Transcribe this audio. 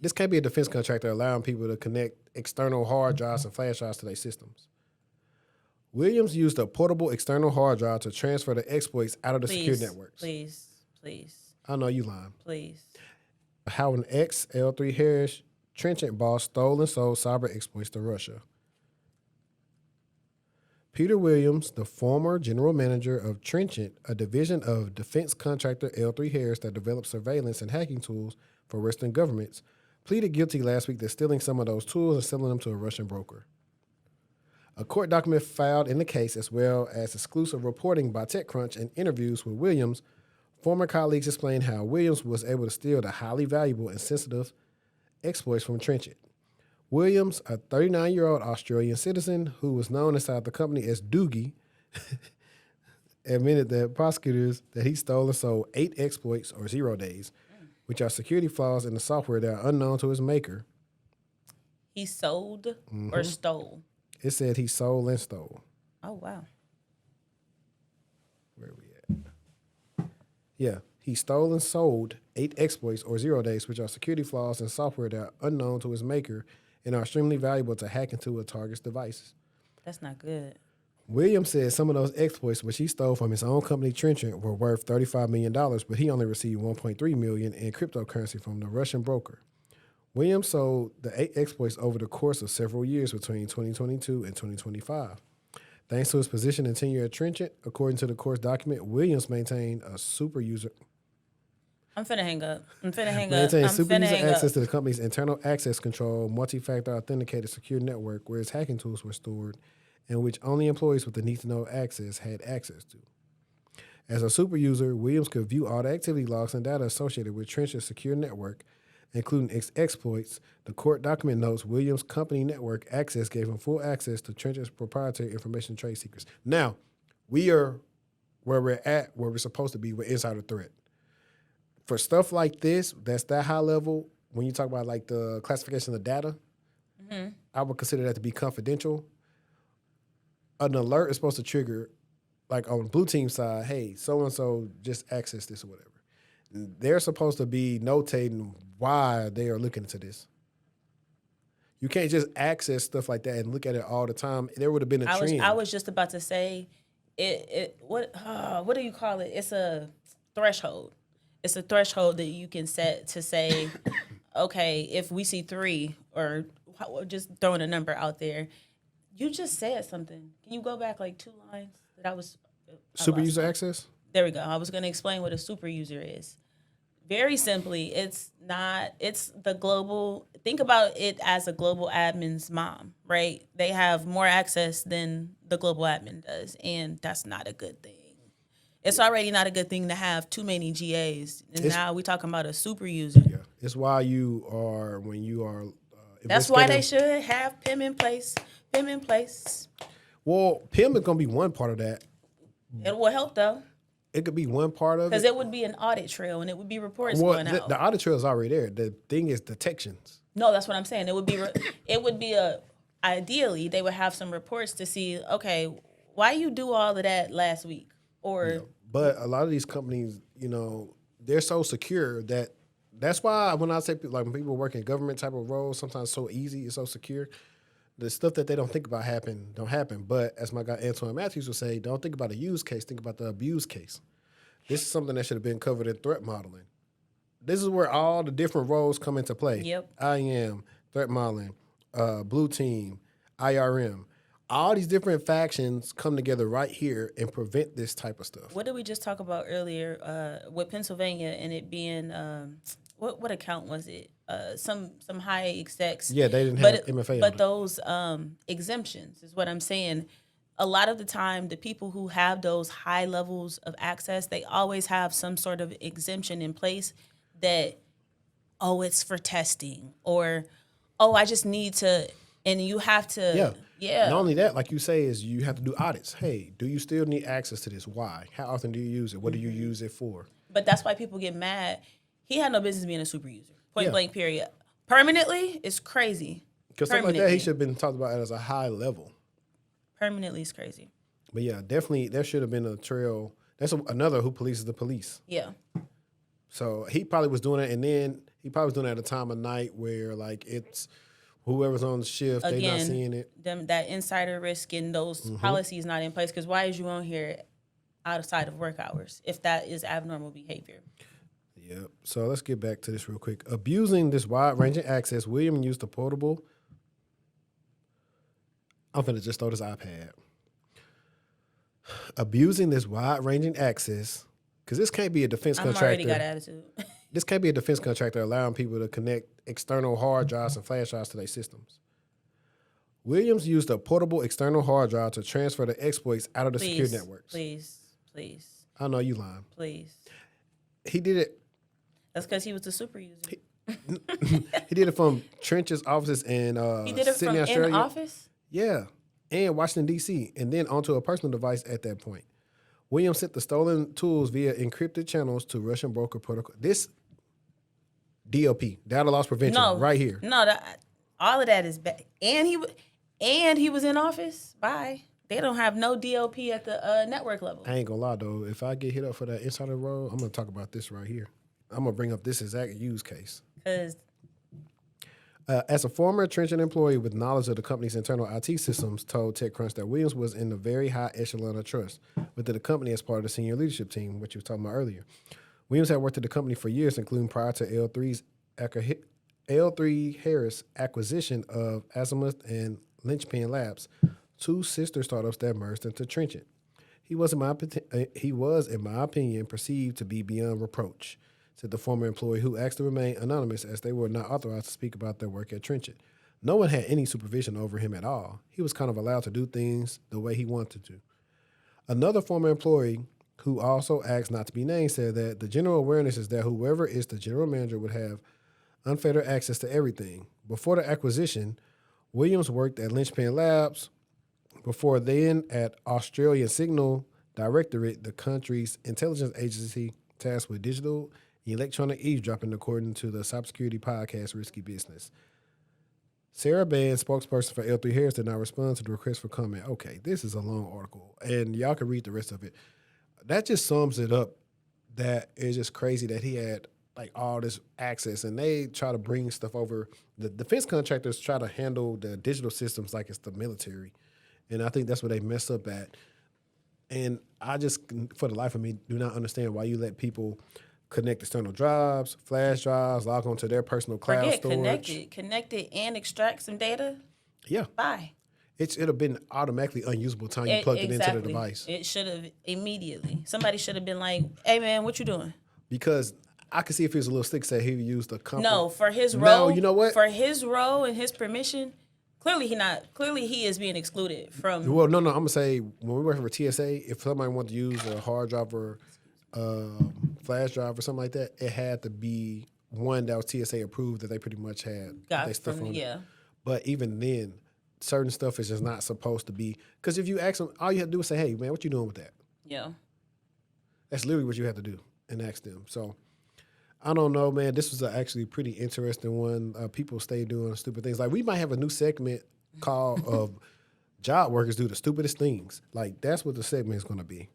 This can't be a defense contractor allowing people to connect external hard drives and flash drives to their systems. Williams used a portable external hard drive to transfer the exploits out of the secure networks. Please. I know you lying. Please. How an ex-L3 Harris Trenchant boss stole and sold cyber exploits to Russia. Peter Williams, the former general manager of Trenchant, a division of defense contractor L3 Harris that developed surveillance and hacking tools for Western governments, pleaded guilty last week to stealing some of those tools and selling them to a Russian broker. A court document filed in the case, as well as exclusive reporting by TechCrunch and interviews with Williams, former colleagues explained how Williams was able to steal the highly valuable and sensitive exploits from Trenchant. Williams, a 39-year-old Australian citizen who was known inside the company as Doogie, admitted that prosecutors that he stole and sold 8 exploits or 0 days, which are security flaws in the software that are unknown to his maker. He sold or stole? It said he sold and stole. Oh, wow. Where are we at? Yeah, he stole and sold 8 exploits or 0 days, which are security flaws in software that are unknown to his maker and are extremely valuable to hack into a target's devices. That's not good. Williams said some of those exploits, which he stole from his own company Trenchant, were worth $35 million, but he only received $1.3 million in cryptocurrency from the Russian broker. Williams sold the 8 exploits over the course of several years between 2022 and 2025. Thanks to his position and tenure at Trenchant, according to the course document, Williams maintained a super user. I'm finna hang up. Maintained super user access to the company's internal access control, multi-factor authenticated secure network, where his hacking tools were stored, and which only employees with the need-to-know access had access to. As a super user, Williams could view all the activity logs and data associated with Trenchant's secure network, including exploits. The court document notes Williams' company network access gave him full access to Trenchant's proprietary information and trade secrets. Now, we are where we're at, where we're supposed to be with insider threat. For stuff like this, that's that high level, when you talk about like the classification of data, I would consider that to be confidential. An alert is supposed to trigger, like on the blue team side, hey, so-and-so just access this or whatever. They're supposed to be notating why they are looking into this. You can't just access stuff like that and look at it all the time. There would have been a trend. I was just about to say, what do you call it? It's a threshold. It's a threshold that you can set to say, okay, if we see 3 or just throwing a number out there, you just said something. Can you go back like 2 lines that I was... Super user access? There we go. I was going to explain what a super user is. Very simply, it's the global, think about it as a global admin's mom, right? They have more access than the global admin does, and that's not a good thing. It's already not a good thing to have too many GAs, and now we're talking about a super user. Yeah, it's why you are, when you are that's why they should have PIM in place. Well, PIM is going to be one part of that. It will help, though. It could be one part of it. Because it would be an audit trail, and it would be reports going out. The audit trail is already there. The thing is detections. No, that's what I'm saying. It would be ideally, they would have some reports to see, okay, why you do all of that last week? Or But a lot of these companies, they're so secure that's why when I say, like, when people work in government type of roles, sometimes it's so easy, it's so secure. The stuff that they don't think about don't happen. But as my guy Antoine Matthews would say, don't think about a use case, think about the abuse case. This is something that should have been covered in threat modeling. This is where all the different roles come into play. Yep. IAM, threat modeling, blue team, IRM. All these different factions come together right here and prevent this type of stuff. What did we just talk about earlier with Pennsylvania and it being, what account was it? Some high execs. Yeah, they didn't have MFA. But those exemptions is what I'm saying. A lot of the time, the people who have those high levels of access, they always have some sort of exemption in place that, it's for testing, or, I just need to, and you have to. Yeah. Not only that, like you say, is you have to do audits. Hey, do you still need access to this? Why? How often do you use it? What do you use it for? But that's why people get mad. He had no business being a super user. Point blank, period. Permanently, it's crazy. Because something like that, he should have been talked about as a high level. Permanently is crazy. But yeah, definitely there should have been a trail. That's another who polices the police. Yeah. So he probably was doing it, and then He probably was doing it at a time of night where like it's whoever's on the shift, they're not seeing it. That insider risk and those policies not in place. Because why is you on here outside of work hours if that is abnormal behavior? Yep. So let's get back to this real quick. Abusing this wide-ranging access, William used the portable. I'm finna just throw this iPad. Abusing this wide-ranging access, because this can't be a defense contractor. I already got attitude. This can't be a defense contractor allowing people to connect external hard drives and flash drives to their systems. Williams used a portable external hard drive to transfer the exploits out of the secure networks. Please. I know you lying. Please. He did it. That's because he was the super user. He did it from Trench's offices in he did it Sydney, from Australia. in office? Yeah, and Washington, D.C., and then onto a personal device at that point. Williams sent the stolen tools via encrypted channels to Russian broker protocol. This DLP, data loss prevention, right here. No, all of that is bad. And he was in office. Bye. They don't have no DLP at the network level. I ain't gonna lie though. If I get hit up for that insider role, I'm gonna talk about this right here. I'm gonna bring up this exact use case. Because as a former Trenchant employee with knowledge of the company's internal IT systems, told TechCrunch that Williams was in the very high echelon of trust within the company as part of the senior leadership team, which you were talking about earlier. Williams had worked at the company for years, including prior to L3 Harris acquisition of Azimuth and Lynchpin Labs, two sister startups that merged into Trenchant. He was, in my opinion, perceived to be beyond reproach, said the former employee, who asked to remain anonymous as they were not authorized to speak about their work at Trenchant. No one had any supervision over him at all. He was kind of allowed to do things the way he wanted to. Another former employee, who also asked not to be named, said that the general awareness is that whoever is the general manager would have unfettered access to everything. Before the acquisition, Williams worked at Lynchpin Labs, before then at Australian Signal Directorate, the country's intelligence agency tasked with digital and electronic eavesdropping, according to the cybersecurity podcast Risky Business. Sarah Band, spokesperson for L3 Harris, did not respond to the request for comment. Okay, this is a long article, and y'all can read the rest of it. That just sums it up. That is just crazy that he had like all this access, and they try to bring stuff over. The defense contractors try to handle the digital systems like it's the military, and I think that's where they mess up at. And I just, for the life of me, do not understand why you let people connect external drives, flash drives, log onto their personal cloud storage. Connected and extract some data. Yeah. Bye. It would have been automatically unusable time you plugged it into the device. It should have immediately. Somebody should have been like, "Hey man, what you doing?" Because I could see if he was a little stick, say he used a company. No, for his role. No, you know what? For his role and his permission, clearly he is being excluded from. Well, no. I'm gonna say when we work for TSA, if somebody wanted to use a hard drive or flash drive or something like that, it had to be one that was TSA approved that they pretty much had their stuff on it. But even then, certain stuff is just not supposed to be. Because if you ask them, all you have to do is say, "Hey, man, what you doing with that?" Yeah. That's literally what you have to do and ask them. So I don't know, man. This was actually a pretty interesting one. People stay doing stupid things. Like we might have a new segment called "Job Workers Do the Stupidest Things." Like that's what the segment is going to be.